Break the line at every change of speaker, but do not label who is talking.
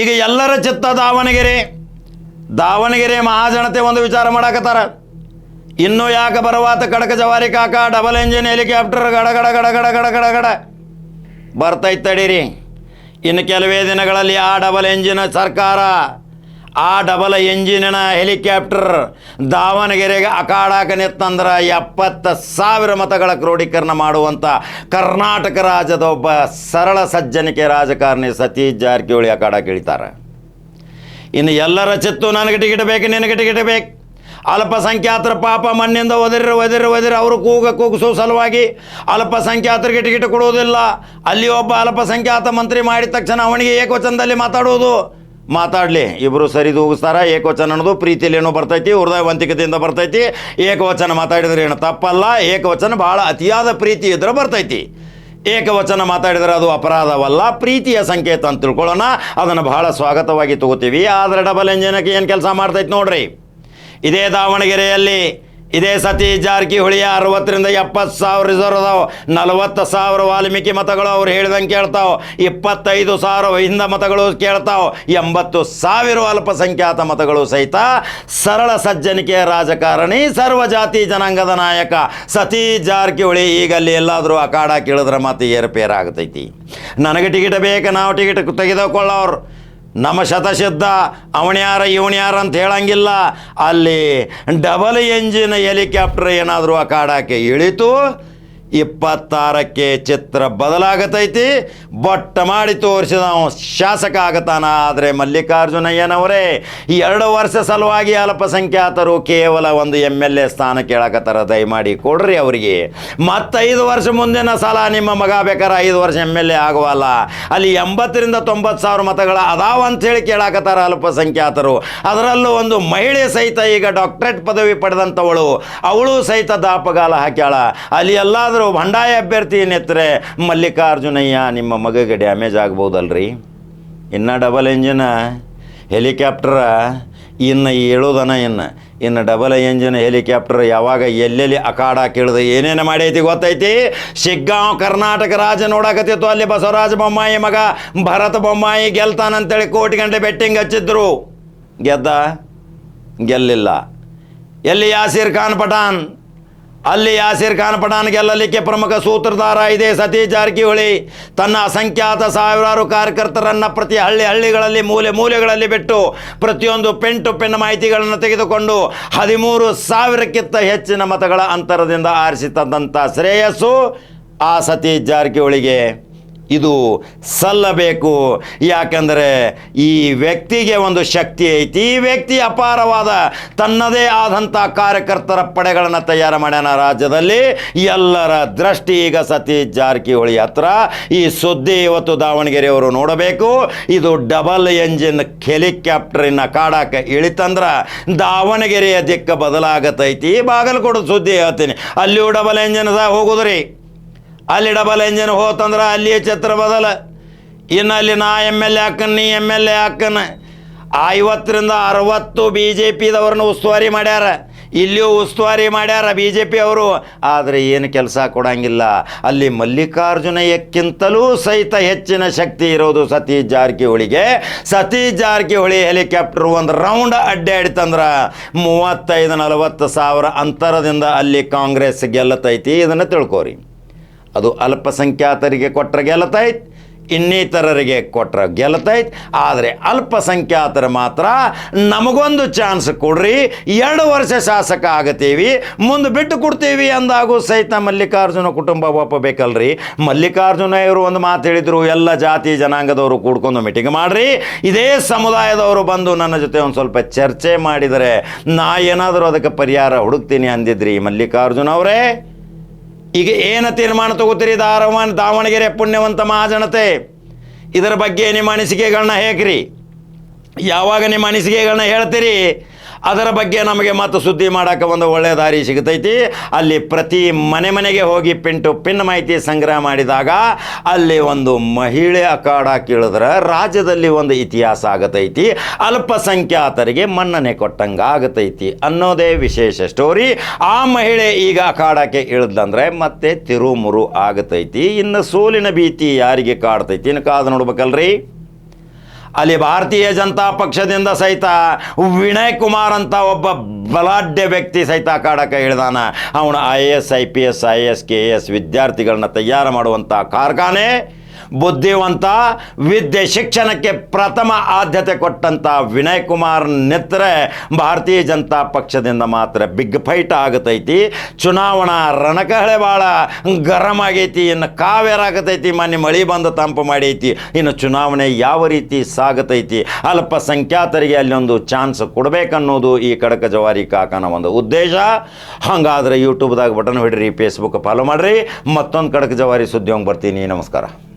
ಈಗ ಎಲ್ಲರ ಚಿತ್ತ ದಾವಣಗೆರೆ ಮಹಾಜನತೆ ಒಂದು ವಿಚಾರ ಮಾಡಕತ್ತಾರ. ಇನ್ನೂ ಯಾಕೆ ಬರವಾತ ಕಡಕ ಜವಾರಿ ಕಾಕ ಡಬಲ್ ಎಂಜಿನ್ ಹೆಲಿಕಾಪ್ಟರ್ ಗಡ ಗಡ ಗಡ ಗಡ ಗಡ ಗಡ ಗಡ ಬರ್ತೈತೆ ತಡೀರಿ. ಇನ್ನು ಕೆಲವೇ ದಿನಗಳಲ್ಲಿ ಆ ಡಬಲ್ ಎಂಜಿನ್ ಸರ್ಕಾರ ಆ ಡಬಲ್ ಎಂಜಿನಿನ ಹೆಲಿಕಾಪ್ಟರ್ ದಾವಣಗೆರೆಗೆ ಅಖಾಡಕ್ಕೆ ನಿತ್ತಂದ್ರೆ 70,000 ಮತಗಳ ಕ್ರೋಢೀಕರಣ ಮಾಡುವಂಥ ಕರ್ನಾಟಕ ರಾಜ್ಯದ ಒಬ್ಬ ಸರಳ ಸಜ್ಜನಿಕೆ ರಾಜಕಾರಣಿ ಸತೀಶ್ ಜಾರಕಿಹೊಳಿ ಅಖಾಡಕ್ಕೆ ಇಳಿತಾರೆ. ಇನ್ನು ಎಲ್ಲರ ಚಿತ್ತು ನನಗೆ ಟಿಕೆಟ್ ಬೇಕು, ನಿನಗೆ ಟಿಕೆಟ್ ಬೇಕು. ಅಲ್ಪಸಂಖ್ಯಾತರ ಪಾಪ ಮಣ್ಣಿಂದ ಒದಿರಿ ಅವರು ಕೂಗಿಸೋ ಸಲುವಾಗಿ ಅಲ್ಪಸಂಖ್ಯಾತರಿಗೆ ಟಿಕೆಟ್ ಕೊಡುವುದಿಲ್ಲ. ಅಲ್ಲಿ ಒಬ್ಬ ಅಲ್ಪಸಂಖ್ಯಾತ ಮಂತ್ರಿ ಮಾಡಿದ ತಕ್ಷಣ ಅವನಿಗೆ ಏಕವಚನದಲ್ಲಿ ಮಾತಾಡಲಿ, ಇಬ್ಬರು ಸರಿದೂಗಿಸ್ತಾರ. ಏಕವಚನ ಅನ್ನೋದು ಪ್ರೀತಿಯಲ್ಲೇನೋ ಬರ್ತೈತಿ, ಹೃದಯವಂತಿಕತೆಯಿಂದ ಬರ್ತೈತಿ. ಏಕವಚನ ಮಾತಾಡಿದ್ರೆ ಏನು ತಪ್ಪಲ್ಲ, ಏಕವಚನ ಭಾಳ ಅತಿಯಾದ ಪ್ರೀತಿ ಇದ್ರೆ ಬರ್ತೈತಿ. ಏಕವಚನ ಮಾತಾಡಿದರೆ ಅದು ಅಪರಾಧವಲ್ಲ, ಪ್ರೀತಿಯ ಸಂಕೇತ ಅಂತ ತಿಳ್ಕೊಳ್ಳೋಣ. ಅದನ್ನು ಬಹಳ ಸ್ವಾಗತವಾಗಿ ತಗೋತೀವಿ. ಆದರೆ ಡಬಲ್ ಎಂಜಿನಕ್ಕೆ ಏನು ಕೆಲಸ ಮಾಡ್ತೈತಿ ನೋಡ್ರಿ. ಇದೇ ದಾವಣಗೆರೆಯಲ್ಲಿ ಇದೇ ಸತೀಶ್ ಜಾರಕಿಹೊಳಿಯ 60,000 ರಿಂದ 70,000 ರಿಸರ್ವ್ ಅದಾವೆ. 40,000 ವಾಲ್ಮೀಕಿ ಮತಗಳು ಅವ್ರು ಹೇಳ್ದಂಗೆ ಕೇಳ್ತಾವೆ. 25,000 ಹಿಂದ ಮತಗಳು ಕೇಳ್ತಾವೆ. 80,000 ಅಲ್ಪಸಂಖ್ಯಾತ ಮತಗಳು ಸಹಿತ ಸರಳ ಸಜ್ಜನಿಕೆಯ ರಾಜಕಾರಣಿ, ಸರ್ವಜಾತಿ ಜನಾಂಗದ ನಾಯಕ ಸತೀಶ್ ಜಾರಕಿಹೊಳಿ ಈಗ ಅಲ್ಲಿ ಎಲ್ಲಾದರೂ ಅಖಾಡ ಕೇಳಿದ್ರೆ ಮತ್ತೆ ಏರುಪೇರಾಗ್ತೈತಿ. ನನಗೆ ಟಿಕೆಟ್ ಬೇಕು, ನಾವು ಟಿಕೆಟ್ ತೆಗೆದುಕೊಳ್ಳೋರು, ನಮ್ಮ ಶತಸಿದ್ಧ ಅವಣ್ಯಾರ ಇವಣ್ಯಾರ ಅಂತ ಹೇಳಂಗಿಲ್ಲ. ಅಲ್ಲಿ ಡಬಲ್ ಎಂಜಿನ್ ಹೆಲಿಕಾಪ್ಟರ್ ಏನಾದರೂ ಅಖಾಡಕ್ಕೆ ಇಳಿತು 26ಕ್ಕೆ ಚಿತ್ರ ಬದಲಾಗತೈತಿ. ಬೊಟ್ಟ ಮಾಡಿ ತೋರಿಸಿದ ಶಾಸಕ ಆಗತಾನ. ಆದರೆ ಮಲ್ಲಿಕಾರ್ಜುನಯ್ಯನವರೇ 2 ವರ್ಷ ಸಲುವಾಗಿ ಅಲ್ಪಸಂಖ್ಯಾತರು ಕೇವಲ ಒಂದು MLA ಸ್ಥಾನ ಕೇಳಕತ್ತಾರ. ದಯಮಾಡಿ ಕೊಡ್ರಿ ಅವರಿಗೆ. ಮತ್ತು 5 ವರ್ಷ ಮುಂದಿನ ಸಲ ನಿಮ್ಮ ಮಗ ಬೇಕಾರೆ 5 ವರ್ಷ MLA ಆಗುವಲ್ಲ. ಅಲ್ಲಿ 80,000 ರಿಂದ 90,000 ಮತಗಳ ಅದಾವ ಅಂಥೇಳಿ ಕೇಳಕತ್ತಾರ ಅಲ್ಪಸಂಖ್ಯಾತರು. ಅದರಲ್ಲೂ ಒಂದು ಮಹಿಳೆ ಸಹಿತ ಈಗ ಡಾಕ್ಟರೇಟ್ ಪದವಿ ಪಡೆದಂಥವಳು, ಅವಳು ಸಹಿತ ದಾಪಗಾಲ ಹಾಕ್ಯಾಳ. ಅಲ್ಲಿ ಎಲ್ಲಾದರೂ ಬಂಡಾಯ ಅಭ್ಯರ್ಥಿ ನೆತ್ತರೆ ಮಲ್ಲಿಕಾರ್ಜುನಯ್ಯ ನಿಮ್ಮ ಮಗಗೆ ಡ್ಯಾಮೇಜ್ ಆಗ್ಬೋದಲ್ರಿ. ಇನ್ನು ಡಬಲ್ ಎಂಜಿನ್ ಹೆಲಿಕಾಪ್ಟರ್ ಇನ್ನು ಹೇಳೋದನ ಇನ್ನು ಡಬಲ್ ಎಂಜಿನ್ ಹೆಲಿಕಾಪ್ಟರ್ ಯಾವಾಗ ಎಲ್ಲೆಲ್ಲಿ ಅಖಾಡ ಕೇಳಿದೆ ಏನೇನು ಮಾಡೈತಿ ಗೊತ್ತೈತಿ. ಶಿಗ್ಗಾಂವ್ ಕರ್ನಾಟಕ ರಾಜ್ಯ ನೋಡಕತ್ತಿತ್ತು. ಅಲ್ಲಿ ಬಸವರಾಜ ಬೊಮ್ಮಾಯಿ ಮಗ ಭರತ ಬೊಮ್ಮಾಯಿ ಗೆಲ್ತಾನಂತೇಳಿ ಕೋಟಿ ಗಂಟೆ ಬೆಟ್ಟಿಂಗ್ ಹಚ್ಚಿದ್ರು. ಗೆಲ್ಲಿಲ್ಲ. ಎಲ್ಲಿ ಯಾಸೀರ್ ಖಾನ್ ಪಠಾನ್ ಗೆಲ್ಲಲಿಕ್ಕೆ ಪ್ರಮುಖ ಸೂತ್ರಧಾರ ಇದೆ ಸತೀಶ್ ಜಾರಕಿಹೊಳಿ. ತನ್ನ ಅಸಂಖ್ಯಾತ ಸಾವಿರಾರು ಕಾರ್ಯಕರ್ತರನ್ನು ಪ್ರತಿ ಹಳ್ಳಿಗಳಲ್ಲಿ ಮೂಲೆಗಳಲ್ಲಿ ಬಿಟ್ಟು ಪ್ರತಿಯೊಂದು ಪೆನ್ ಮಾಹಿತಿಗಳನ್ನು ತೆಗೆದುಕೊಂಡು 13,000ಕ್ಕಿಂತ ಹೆಚ್ಚಿನ ಮತಗಳ ಅಂತರದಿಂದ ಆರಿಸಿ ತಂದಂಥ ಶ್ರೇಯಸ್ಸು ಆ ಸತೀಶ್ ಜಾರಕಿಹೊಳಿಗೆ ಇದು ಸಲ್ಲಬೇಕು. ಯಾಕಂದರೆ ಈ ವ್ಯಕ್ತಿಗೆ ಒಂದು ಶಕ್ತಿ ಐತಿ. ಈ ವ್ಯಕ್ತಿ ಅಪಾರವಾದ ತನ್ನದೇ ಆದಂಥ ಕಾರ್ಯಕರ್ತರ ಪಡೆಗಳನ್ನು ತಯಾರು ಮಾಡ್ಯಾನ ರಾಜ್ಯದಲ್ಲಿ. ಎಲ್ಲರ ದೃಷ್ಟಿ ಈಗ ಸತೀಶ್ ಜಾರಕಿಹೊಳಿ ಹತ್ರ. ಈ ಸುದ್ದಿ ಇವತ್ತು ದಾವಣಗೆರೆಯವರು ನೋಡಬೇಕು. ಇದು ಡಬಲ್ ಎಂಜಿನ್ ಹೆಲಿಕಾಪ್ಟರಿನ ಕಾಡಕ್ಕೆ ಇಳಿತಂದ್ರೆ ದಾವಣಗೆರೆಯ ದಿಕ್ಕ ಬದಲಾಗತೈತಿ. ಬಾಗಲಕೋಟೆ ಸುದ್ದಿ ಹೇಳ್ತೀನಿ, ಅಲ್ಲಿಯೂ ಡಬಲ್ ಎಂಜಿನ್ ಹೋಗುದ್ರಿ. ಅಲ್ಲಿ ಡಬಲ್ ಎಂಜಿನ್ ಹೋತಂದ್ರೆ ಅಲ್ಲಿಯೇ ಚಿತ್ರ ಬದಲ. ಇನ್ನು ಅಲ್ಲಿ ನಾ MLA ಹಾಕನ್, ನೀ MLA ಹಾಕನ್. 50 ರಿಂದ 60 BJPದವ್ರನ್ನ ಉಸ್ತುವಾರಿ ಮಾಡ್ಯಾರ. ಇಲ್ಲಿಯೂ ಉಸ್ತುವಾರಿ ಮಾಡ್ಯಾರ BJP ಅವರು. ಆದರೆ ಏನು ಕೆಲಸ ಕೊಡಂಗಿಲ್ಲ. ಅಲ್ಲಿ ಮಲ್ಲಿಕಾರ್ಜುನಯ್ಯಕ್ಕಿಂತಲೂ ಸಹಿತ ಹೆಚ್ಚಿನ ಶಕ್ತಿ ಇರೋದು ಸತೀಶ್ ಜಾರಕಿಹೊಳಿಗೆ. ಸತೀಶ್ ಜಾರಕಿಹೊಳಿ ಹೆಲಿಕಾಪ್ಟರ್ ಒಂದು ರೌಂಡ್ ಅಡ್ಡಾಡಿತಂದ್ರೆ 35-40 ಸಾವಿರ ಅಂತರದಿಂದ ಅಲ್ಲಿ ಕಾಂಗ್ರೆಸ್ ಗೆಲ್ಲತೈತಿ. ಇದನ್ನು ತಿಳ್ಕೋರಿ. ಅದು ಅಲ್ಪಸಂಖ್ಯಾತರಿಗೆ ಕೊಟ್ಟರೆ ಗೆಲ್ಲತೈತಿ, ಇನ್ನಿತರರಿಗೆ ಕೊಟ್ಟರೆ ಗೆಲ್ಲತೈತಿ. ಆದರೆ ಅಲ್ಪಸಂಖ್ಯಾತರ ಮಾತ್ರ ನಮಗೊಂದು ಚಾನ್ಸ್ ಕೊಡ್ರಿ, 2 ವರ್ಷ ಶಾಸಕ ಆಗತ್ತೀವಿ, ಮುಂದೆ ಬಿಟ್ಟು ಕೊಡ್ತೀವಿ ಅಂದಾಗೂ ಸಹಿತ ಮಲ್ಲಿಕಾರ್ಜುನ ಕುಟುಂಬ ಒಪ್ಪಬೇಕಲ್ರಿ. ಮಲ್ಲಿಕಾರ್ಜುನಯ್ಯವರು ಒಂದು ಮಾತು ಹೇಳಿದರು, ಎಲ್ಲ ಜಾತಿ ಜನಾಂಗದವರು ಕೂಡ್ಕೊಂಡು ಮೀಟಿಂಗ್ ಮಾಡ್ರಿ, ಇದೇ ಸಮುದಾಯದವರು ಬಂದು ನನ್ನ ಜೊತೆ ಒಂದು ಸ್ವಲ್ಪ ಚರ್ಚೆ ಮಾಡಿದರೆ ನಾ ಏನಾದರೂ ಅದಕ್ಕೆ ಪರಿಹಾರ ಹುಡುಕ್ತೀನಿ ಅಂದಿದ್ರಿ ಮಲ್ಲಿಕಾರ್ಜುನ ಅವರೇ. ಈಗ ಏನು ತೀರ್ಮಾನ ತಗೋತೀರಿ ದಾವಣಗೆರೆ ಪುಣ್ಯವಂತ ಮಹಾಜನತೆ? ಇದರ ಬಗ್ಗೆ ನಿಮ್ಮ ಅನಿಸಿಕೆಗಳನ್ನ ಹೇಗ್ರಿ, ಯಾವಾಗ ನಿಮ್ಮ ಅನಿಸಿಕೆಗಳನ್ನ ಹೇಳ್ತೀರಿ ಅದರ ಬಗ್ಗೆ ನಮಗೆ ಮತ್ತೆ ಸುದ್ದಿ ಮಾಡೋಕ್ಕೆ ಒಂದು ಒಳ್ಳೆಯ ದಾರಿ ಸಿಗುತ್ತೈತಿ. ಅಲ್ಲಿ ಪ್ರತಿ ಮನೆಗೆ ಹೋಗಿ ಪಿನ್ ಮಾಹಿತಿ ಸಂಗ್ರಹ ಮಾಡಿದಾಗ ಅಲ್ಲಿ ಒಂದು ಮಹಿಳೆ ಅಖಾಡ ಕೇಳಿದ್ರೆ ರಾಜ್ಯದಲ್ಲಿ ಒಂದು ಇತಿಹಾಸ ಆಗತೈತಿ, ಅಲ್ಪಸಂಖ್ಯಾತರಿಗೆ ಮನ್ನಣೆ ಕೊಟ್ಟಂಗೆ ಆಗತೈತಿ ಅನ್ನೋದೇ ವಿಶೇಷ ಸ್ಟೋರಿ. ಆ ಮಹಿಳೆ ಈಗ ಅಖಾಡಕ್ಕೆ ಇಳಿದಂದ್ರೆ ಮತ್ತೆ ತಿರುಮುರು ಆಗತೈತಿ. ಇನ್ನು ಸೋಲಿನ ಭೀತಿ ಯಾರಿಗೆ ಕಾಡ್ತೈತಿ ಇನ್ನು ಕಾದು ನೋಡ್ಬೇಕಲ್ರಿ. ಅಲ್ಲಿ ಭಾರತೀಯ ಜನತಾ ಪಕ್ಷದಿಂದ ಸಹಿತ ವಿನಯ್ ಕುಮಾರ್ ಅಂತ ಒಬ್ಬ ಬಲಾಢ್ಯ ವ್ಯಕ್ತಿ ಸಹಿತ ಅಖಾಡಕ್ಕೆ ಇಳಿದಾನ. ಅವನು IAS IPS IAS KS ವಿದ್ಯಾರ್ಥಿಗಳನ್ನ ತಯಾರು ಮಾಡುವಂಥ ಕಾರ್ಖಾನೆ, ಬುದ್ಧಿವಂತ, ವಿದ್ಯೆ ಶಿಕ್ಷಣಕ್ಕೆ ಪ್ರಥಮ ಆದ್ಯತೆ ಕೊಟ್ಟಂಥ ವಿನಯ್ ಕುಮಾರ್ ನೆತ್ತರೆ ಭಾರತೀಯ ಜನತಾ ಪಕ್ಷದಿಂದ ಮಾತ್ರ ಬಿಗ್ ಫೈಟ್ ಆಗತೈತಿ. ಚುನಾವಣಾ ರಣಕಹಳೆ ಭಾಳ ಗರಂ ಆಗೈತಿ. ಇನ್ನು ಕಾವೇರಾಗತೈತಿ. ಮೊನ್ನೆ ಮಳೆ ಬಂದು ತಂಪು ಮಾಡೈತಿ. ಇನ್ನು ಚುನಾವಣೆ ಯಾವ ರೀತಿ ಸಾಗತೈತಿ, ಅಲ್ಪಸಂಖ್ಯಾತರಿಗೆ ಅಲ್ಲೊಂದು ಚಾನ್ಸ್ ಕೊಡಬೇಕನ್ನೋದು ಈ ಖಡಕ ಜವಾರಿ ಕಾಕನ ಒಂದು ಉದ್ದೇಶ. ಹಾಗಾದರೆ ಯೂಟ್ಯೂಬ್ದಾಗ ಬಟನ್ ಹೊಡ್ರಿ, ಫೇಸ್ಬುಕ್ ಫಾಲೋ ಮಾಡಿರಿ. ಮತ್ತೊಂದು ಖಡಕ ಜವಾರಿ ಸುದ್ದಿ ಹೋಗಿ ಬರ್ತೀನಿ. ನಮಸ್ಕಾರ.